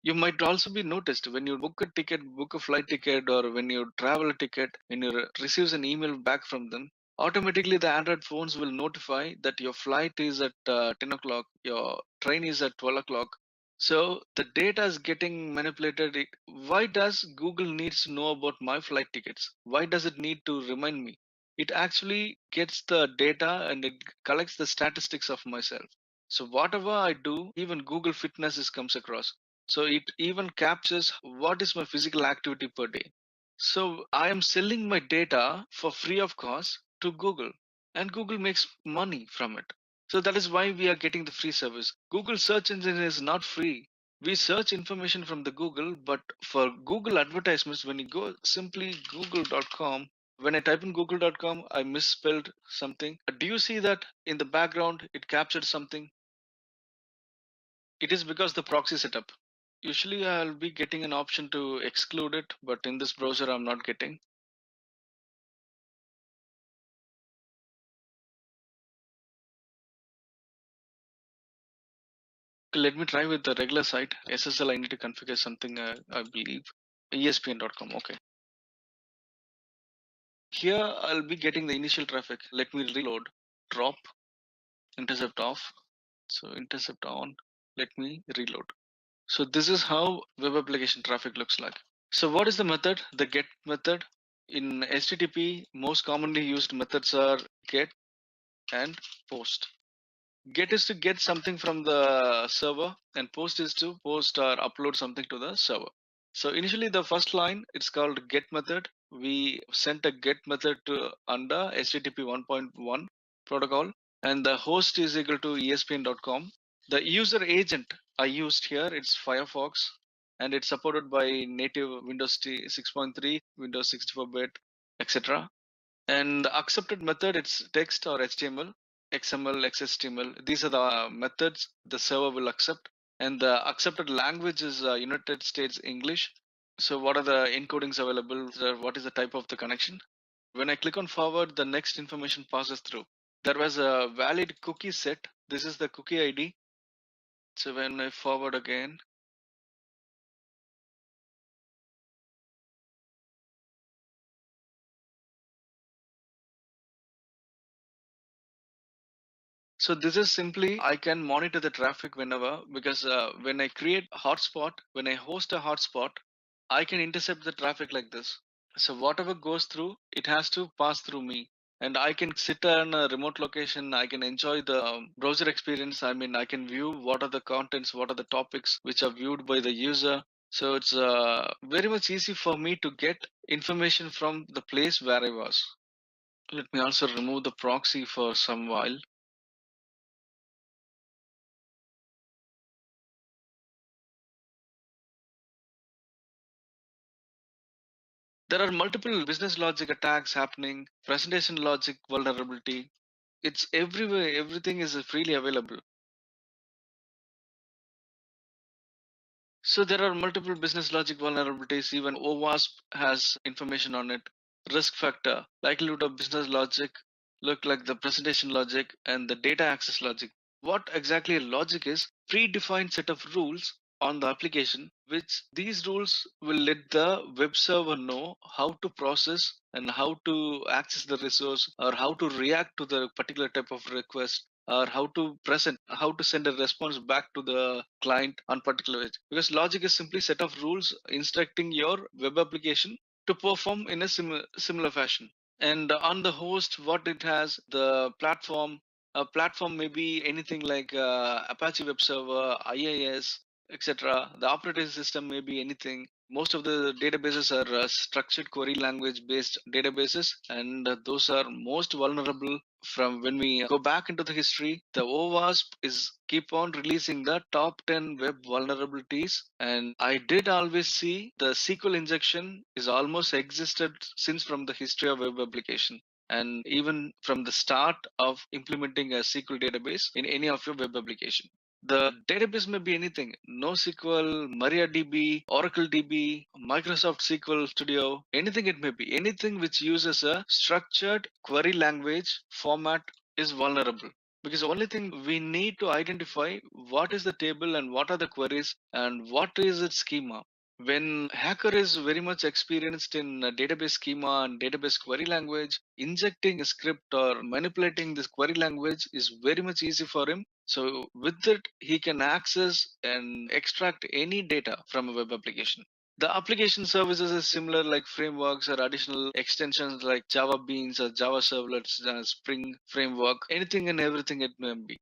You might also be noticed when you book a ticket, book a flight ticket, or when you travel a ticket, when you receives an email back from them, automatically the Android phones will notify that your flight is at 10 o'clock, your train is at 12 o'clock. So the data is getting manipulated. Why does Google needs to know about my flight tickets? Why does it need to remind me? It actually gets the data and it collects the statistics of myself. So whatever I do, even Google Fitness is comes across. So it even captures what is my physical activity per day. So I am selling my data for free of cost to Google, and Google makes money from it. So that is why we are getting the free service. Google search engine is not free. We search information from the Google, but for Google advertisements, when you go simply google.com, when I type in google.com, I misspelled something. Do you see that in the background it captured something? It is because the proxy setup. Usually I'll be getting an option to exclude it, but in this browser I'm not getting. Okay, let me try with the regular site. SSL, I need to configure something, I believe. ESPN.com, okay. Here I'll be getting the initial traffic. Let me reload. Drop, intercept off. So intercept on. Let me reload. So this is how web application traffic looks like. So what is the method? The get method. In HTTP, most commonly used methods are get and post. Get is to get something from the server, and post is to post or upload something to the server. So initially the first line, it's called get method. We sent a get method to under HTTP 1.1 protocol, and the host is equal to espn.com. The user agent I used here, it's Firefox, and it's supported by native Windows 6.3, Windows 64-bit, etc. And the accepted method, it's text or HTML, XML, XHTML. These are the methods the server will accept. And the accepted language is United States English. So what are the encodings available? What is the type of the connection? When I click on forward, the next information passes through. There was a valid cookie set. This is the cookie ID. So when I forward again, so this is simply I can monitor the traffic whenever, because when I create a hotspot, when I host a hotspot, I can intercept the traffic like this. So whatever goes through, it has to pass through me. And I can sit on a remote location. I can enjoy the browser experience. I can view what are the contents, what are the topics which are viewed by the user. So it's very much easy for me to get information from the place where I was. Let me also remove the proxy for some while. There are multiple business logic attacks happening, presentation logic vulnerability. It's everywhere. Everything is freely available. So there are multiple business logic vulnerabilities. Even OWASP has information on it. Risk factor, likelihood of business logic, look like the presentation logic and the data access logic. What exactly a logic is? Predefined set of rules on the application, which these rules will let the web server know how to process and how to access the resource or how to react to the particular type of request or how to send a response back to the client on particular edge, because logic is simply set of rules instructing your web application to perform in a similar fashion. And on the host, what it has, the platform, a platform may be anything like Apache web server, IIS, etc. The operating system may be anything. Most of the databases are structured query language based databases, and those are most vulnerable. From when we go back into the history, the OWASP is keep on releasing the top 10 web vulnerabilities, and I did always see the SQL injection is almost existed since from the history of web application, and even from the start of implementing a SQL database in any of your web application. The database may be anything: NoSQL, MariaDB, Oracle DB, Microsoft SQL Studio, anything it may be. Anything which uses a structured query language format is vulnerable. Because the only thing we need to identify what is the table and what are the queries and what is its schema. When hacker is very much experienced in database schema and database query language, injecting a script or manipulating this query language is very much easy for him. So with it, he can access and extract any data from a web application. The application services is similar, like frameworks or additional extensions like Java Beans or Java Servlets, Spring Framework, anything and everything it may be.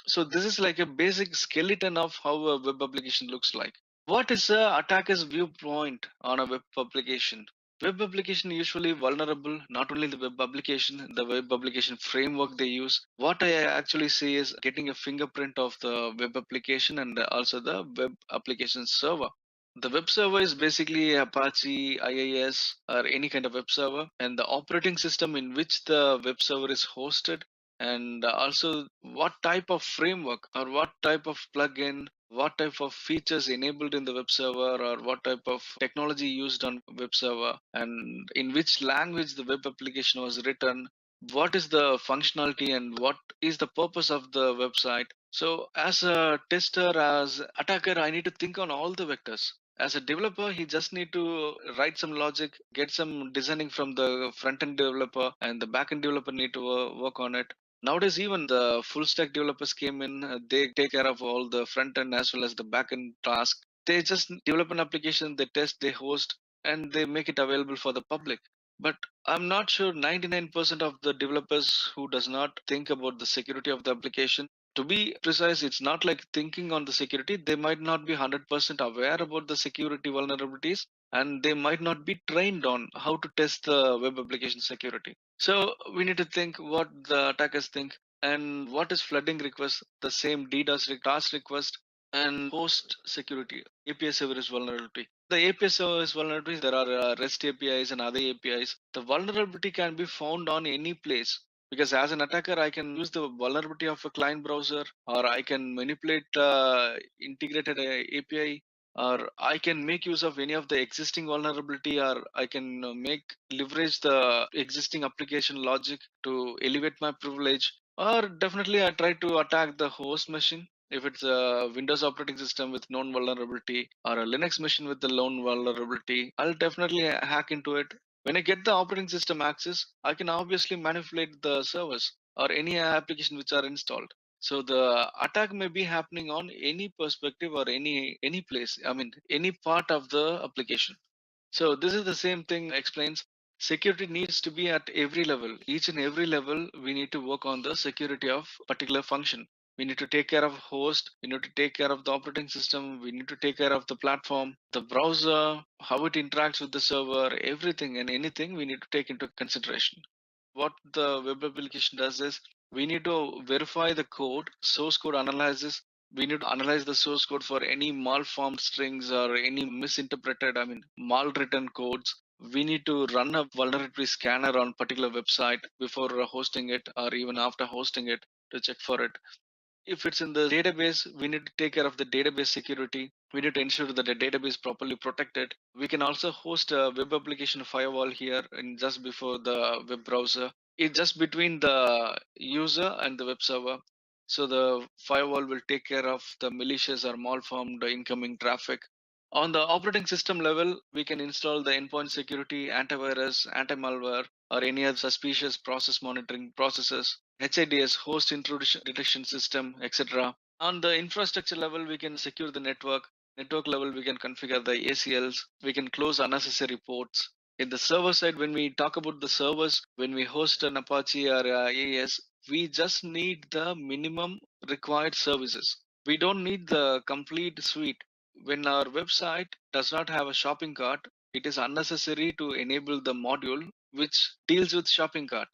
So this is like a basic skeleton of how a web application looks like. What is a attacker's viewpoint on a web application? Web application usually vulnerable, not only the web application, the web application framework they use. What I actually see is getting a fingerprint of the web application and also the web application server. The web server is basically Apache, IIS, or any kind of web server, and the operating system in which the web server is hosted, and also what type of framework or what type of plugin, what type of features enabled in the web server, or what type of technology used on web server, and in which language the web application was written, what is the functionality and what is the purpose of the website. So as a tester, as attacker, I need to think on all the vectors. As a developer, he just need to write some logic, get some designing from the front end developer, and the back end developer need to work on it. Nowadays, even the full stack developers came in, they take care of all the front end as well as the back end task. They just develop an application, they test, they host, and they make it available for the public. But I'm not sure 99% of the developers who does not think about the security of the application. To be precise, it's not like thinking on the security. They might not be 100% aware about the security vulnerabilities, and they might not be trained on how to test the web application security. So we need to think what the attackers think, and what is flooding request, the same DDoS task request, and host security, API service vulnerability. The API service vulnerabilities, there are REST APIs and other APIs. The vulnerability can be found on any place, because as an attacker, I can use the vulnerability of a client browser, or I can manipulate integrated API, or I can make use of any of the existing vulnerability, or I can make leverage the existing application logic to elevate my privilege. Or definitely, I try to attack the host machine. If it's a Windows operating system with known vulnerability or a Linux machine with the known vulnerability, I'll definitely hack into it. When I get the operating system access, I can obviously manipulate the servers or any application which are installed. So the attack may be happening on any perspective or any place. I mean, any part of the application. So this is the same thing explains security needs to be at every level. Each and every level, we need to work on the security of particular function. We need to take care of host. We need to take care of the operating system. We need to take care of the platform, the browser, how it interacts with the server, everything and anything we need to take into consideration. What the web application does is we need to verify the code, source code analysis. We need to analyze the source code for any malformed strings or any misinterpreted, I mean, mal written codes. We need to run a vulnerability scanner on particular website before hosting it or even after hosting it to check for it. If it's in the database, we need to take care of the database security. We need to ensure that the database is properly protected. We can also host a web application firewall here and just before the web browser. It's just between the user and the web server. So the firewall will take care of the malicious or malformed incoming traffic. On the operating system level, we can install the endpoint security, antivirus, anti-malware, or any other suspicious process monitoring processes, HIDS, host intrusion detection system, etc. On the infrastructure level, we can secure the network. Network level, we can configure the ACLs. We can close unnecessary ports. In the server side, when we talk about the servers, when we host an Apache or AES, we just need the minimum required services. We don't need the complete suite. When our website does not have a shopping cart, it is unnecessary to enable the module which deals with shopping cart.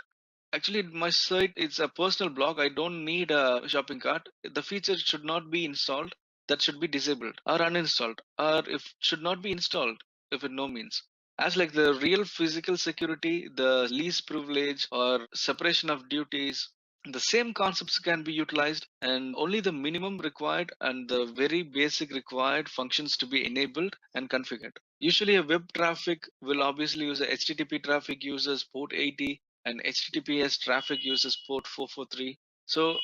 Actually, my site is a personal blog. I don't need a shopping cart. The feature should not be installed. That should be disabled or uninstalled, or if should not be installed if it no means. As like the real physical security, the least privilege or separation of duties, the same concepts can be utilized, and only the minimum required and the very basic required functions to be enabled and configured. Usually, a web traffic will obviously use a HTTP traffic uses port 80 and HTTPS traffic uses port 443. So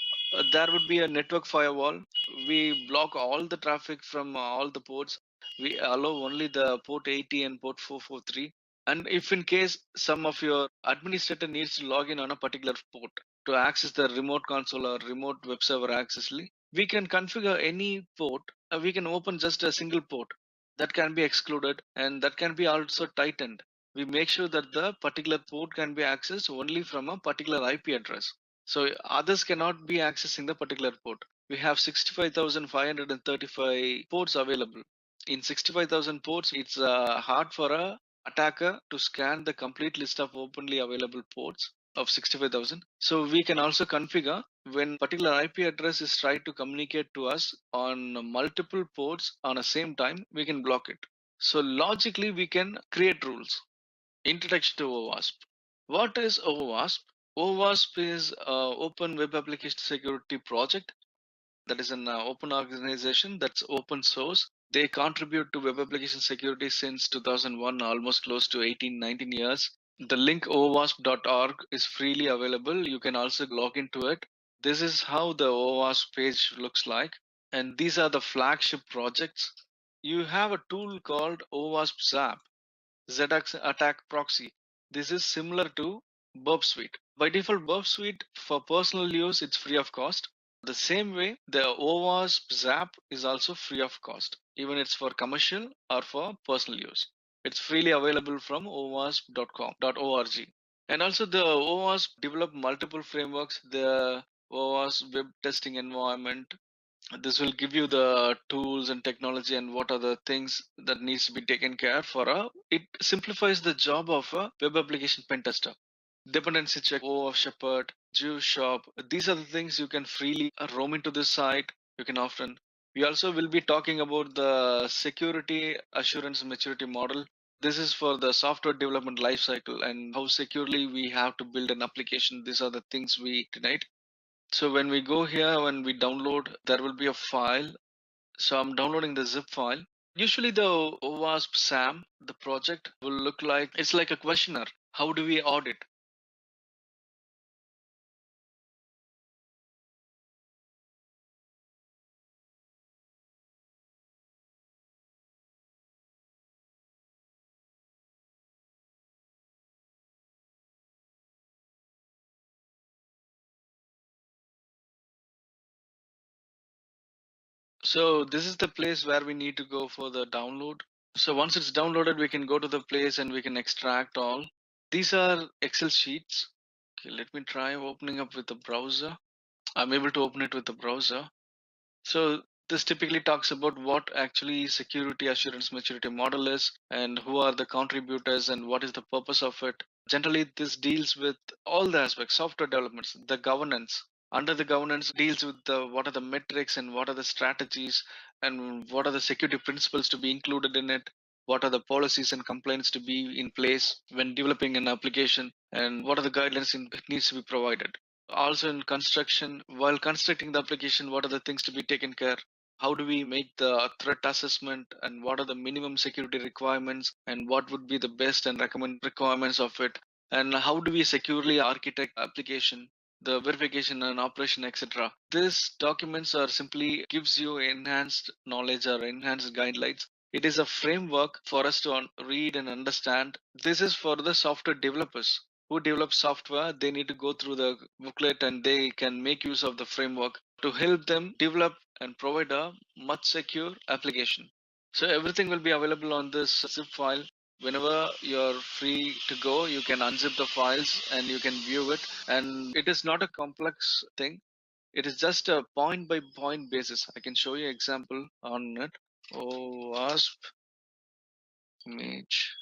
there would be a network firewall. We block all the traffic from all the ports. We allow only the port 80 and port 443. And if in case some of your administrator needs to log in on a particular port to access the remote console or remote web server access, we can configure any port. We can open just a single port that can be excluded and that can be also tightened. We make sure that the particular port can be accessed only from a particular IP address. So others cannot be accessing the particular port. We have 65,535 ports available. In 65,000 ports, it's hard for a attacker to scan the complete list of openly available ports of 65,000. So we can also configure when particular IP address is tried to communicate to us on multiple ports on the same time, we can block it. So logically, we can create rules. Introduction to OWASP. What is OWASP? OWASP is Open Web Application Security Project. That is an open organization that's open source. They contribute to web application security since 2001, almost close to 18, 19 years. The link owasp.org is freely available. You can also log into it. This is how the OWASP page looks like. And these are the flagship projects. You have a tool called OWASP ZAP. ZX Attack Proxy. This is similar to Burp Suite. By default, Burp Suite for personal use, it's free of cost. The same way, the OWASP Zap is also free of cost, even it's for commercial or for personal use. It's freely available from owasp.com.org. And also the OWASP developed multiple frameworks. The OWASP web testing environment, this will give you the tools and technology and what are the things that needs to be taken care for it simplifies the job of a web application pen tester. Dependency check, OAuth Shepherd, Juice Shop, these are the things you can freely roam into this site. You can often, we also will be talking about the security assurance maturity model. This is for the software development lifecycle and how securely we have to build an application. These are the things we tonight. So when we go here, when we download, there will be a file. So I'm downloading the zip file. Usually the OWASP SAM, the project will look like, it's like a questionnaire. How do we audit? So this is the place where we need to go for the download. So once it's downloaded, we can go to the place and we can extract all. These are Excel sheets. Okay, let me try opening up with the browser. I'm able to open it with the browser. So this typically talks about what actually security assurance maturity model is and who are the contributors and what is the purpose of it. Generally, this deals with all the aspects, software developments, the governance. Under the governance deals with the what are the metrics and what are the strategies and what are the security principles to be included in it. What are the policies and complaints to be in place when developing an application and what are the guidelines it needs to be provided. Also in construction, while constructing the application, what are the things to be taken care? How do we make the threat assessment, and what are the minimum security requirements, and what would be the best and recommend requirements of it, and how do we securely architect application, the verification and operation, etc. These documents are simply gives you enhanced knowledge or enhanced guidelines. It is a framework for us to read and understand. This is for the software developers who develop software. They need to go through the booklet and they can make use of the framework to help them develop and provide a much secure application. So everything will be available on this zip file. Whenever you're free to go, you can unzip the files and you can view it. And it is not a complex thing. It is just a point by point basis. I can show you example on it. Oh, wasp image.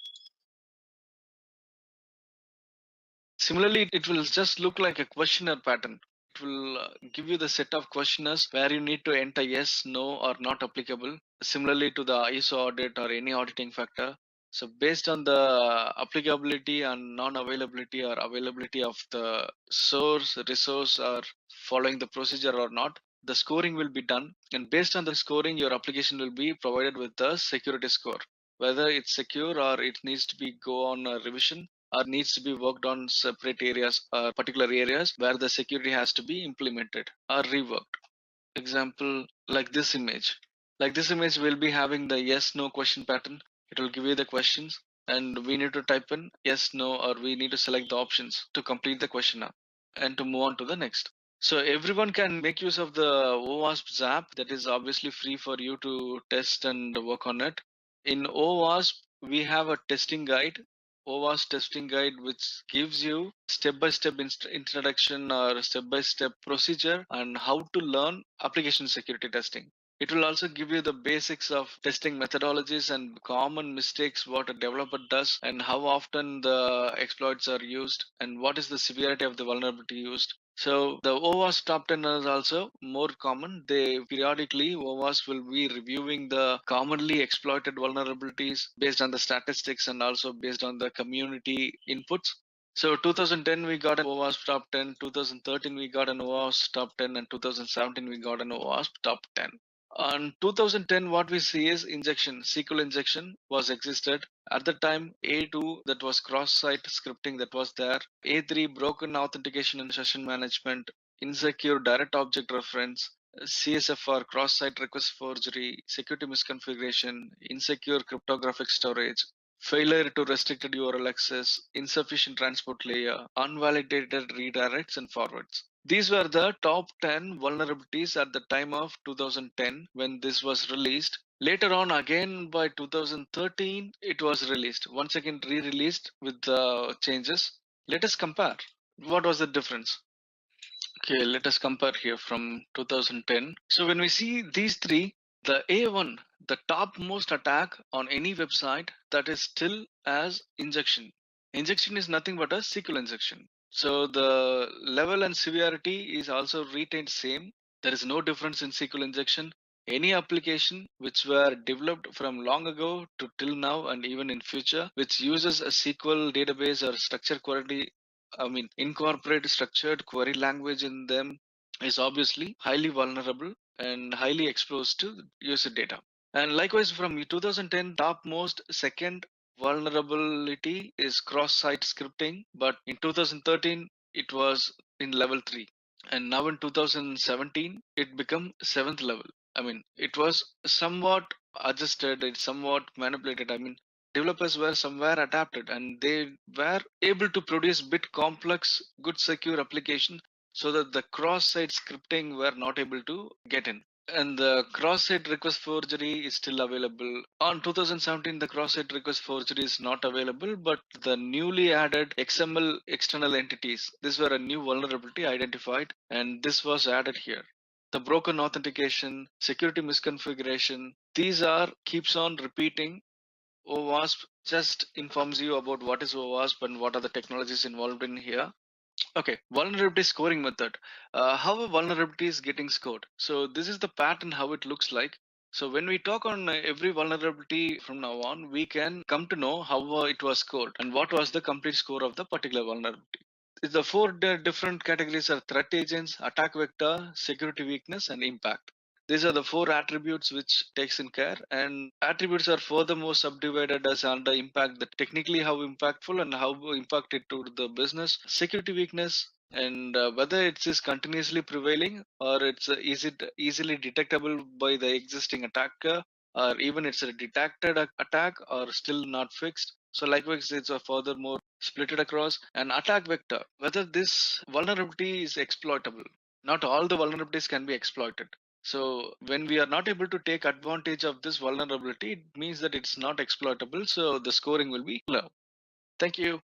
Similarly, it will just look like a questionnaire pattern. It will give you the set of questionnaires where you need to enter yes, no, or not applicable, similarly to the ISO audit or any auditing factor. So, based on the applicability and non availability or availability of the source, resource, or following the procedure or not, the scoring will be done. And based on the scoring, your application will be provided with the security score. Whether it's secure or it needs to be go on a revision or needs to be worked on separate areas or particular areas where the security has to be implemented or reworked. Example, like this image. Like this image will be having the yes no question pattern. It will give you the questions and we need to type in yes no, or we need to select the options to complete the questionnaire and to move on to the next. So everyone can make use of the OWASP app. That is obviously free for you to test and work on it. In OWASP, we have a testing guide, OWASP testing guide, which gives you step-by-step introduction or step-by-step procedure on how to learn application security testing. It will also give you the basics of testing methodologies and common mistakes what a developer does and how often the exploits are used and what is the severity of the vulnerability used. So the OWASP top 10 is also more common. They periodically, OWASP will be reviewing the commonly exploited vulnerabilities based on the statistics and also based on the community inputs. So 2010 we got an OWASP top 10, 2013 we got an OWASP top 10, and 2017 we got an OWASP top 10. On 2010, what we see is injection, SQL injection was existed. At the time, A2, that was cross-site scripting that was there. A3, broken authentication and session management, insecure direct object reference, CSFR, cross-site request forgery, security misconfiguration, insecure cryptographic storage, failure to restricted URL access, insufficient transport layer, unvalidated redirects and forwards. These were the top 10 vulnerabilities at the time of 2010 when this was released. Later on, again by 2013, it was released. Once again, re released with the changes. Let us compare. What was the difference? Okay, let us compare here from 2010. So when we see these three, the A1, the topmost attack on any website, that is still as injection. Injection is nothing but a SQL injection. So the level and severity is also retained same. There is no difference in SQL injection. Any application which were developed from long ago to till now and even in future, which uses a SQL database or structured query, incorporate structured query language in them, is obviously highly vulnerable and highly exposed to user data. And likewise, from 2010, topmost second vulnerability is cross-site scripting, but in 2013 it was in level 3, and now in 2017 it become seventh level. It was somewhat adjusted, it's somewhat manipulated. Developers were somewhere adapted and they were able to produce bit complex good secure application so that the cross-site scripting were not able to get in. And the cross-site request forgery is still available. On 2017, the cross-site request forgery is not available, but the newly added XML external entities, these were a new vulnerability identified, and this was added here. The broken authentication, security misconfiguration, these are keeps on repeating. OWASP just informs you about what is OWASP and what are the technologies involved in here. Okay, vulnerability scoring method. How a vulnerability is getting scored. So this is the pattern how it looks like. So when we talk on every vulnerability from now on, we can come to know how it was scored and what was the complete score of the particular vulnerability. The four different categories are threat agents, attack vector, security weakness, and impact. These are the four attributes which takes in care, and attributes are furthermore subdivided as under impact, the technically how impactful and how impacted to the business, security weakness, and whether it is continuously prevailing or is it easily detectable by the existing attacker, or even it's a detected attack or still not fixed. So likewise, it's a furthermore split it across an attack vector, whether this vulnerability is exploitable. Not all the vulnerabilities can be exploited. So when we are not able to take advantage of this vulnerability, it means that it's not exploitable. So the scoring will be low. Thank you.